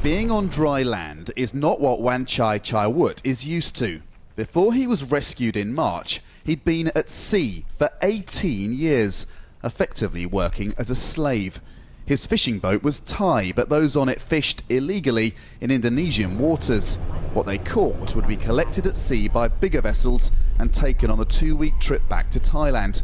Being on dry land is not what Wan Chai Chai Woot is used to. Before he was rescued in March, he'd been at sea for 18 years, effectively working as a slave. His fishing boat was Thai, but those on it fished illegally in Indonesian waters. What they caught would be collected at sea by bigger vessels and taken on a 2-week trip back to Thailand.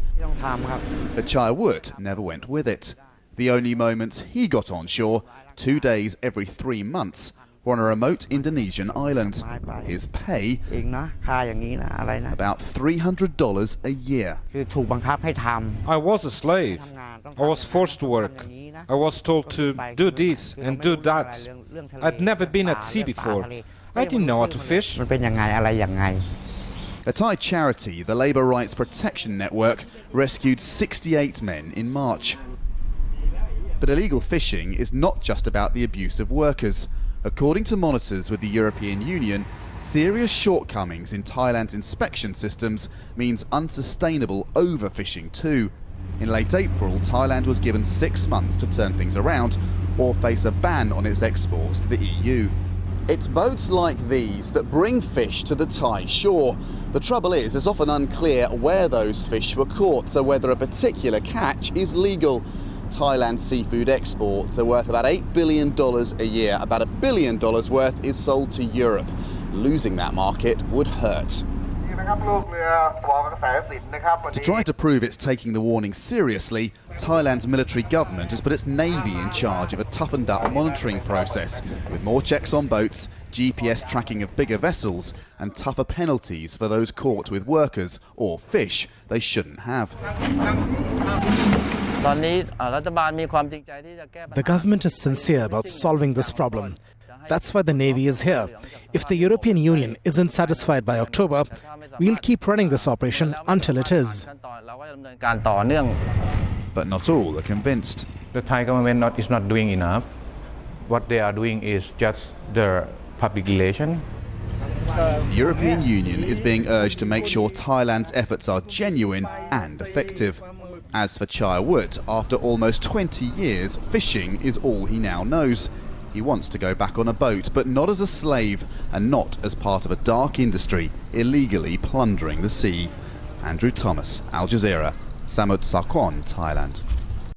But Chai Woot never went with it. The only moments he got on shore, 2 days every 3 months, were on a remote Indonesian island. His pay, about $300 a year. I was a slave. I was forced to work. I was told to do this and do that. I'd never been at sea before. I didn't know how to fish. A Thai charity, the Labour Rights Protection Network, rescued 68 men in March. But illegal fishing is not just about the abuse of workers. According to monitors with the European Union, serious shortcomings in Thailand's inspection systems means unsustainable overfishing too. In late April, Thailand was given 6 months to turn things around or face a ban on its exports to the EU. It's boats like these that bring fish to the Thai shore. The trouble is, it's often unclear where those fish were caught, so whether a particular catch is legal. Thailand's seafood exports are worth about $8 billion a year. About $1 billion worth is sold to Europe. Losing that market would hurt. To try to prove it's taking the warning seriously, Thailand's military government has put its navy in charge of a toughened-up monitoring process, with more checks on boats, GPS tracking of bigger vessels, and tougher penalties for those caught with workers or fish they shouldn't have. The government is sincere about solving this problem. That's why the Navy is here. If the European Union isn't satisfied by October, we'll keep running this operation until it is. But not all are convinced. The Thai government is not doing enough. What they are doing is just the public relation. The European Union is being urged to make sure Thailand's efforts are genuine and effective. As for Chai Woot, after almost 20 years, fishing is all he now knows. He wants to go back on a boat, but not as a slave and not as part of a dark industry illegally plundering the sea. Andrew Thomas, Al Jazeera, Samut Sakhon, Thailand.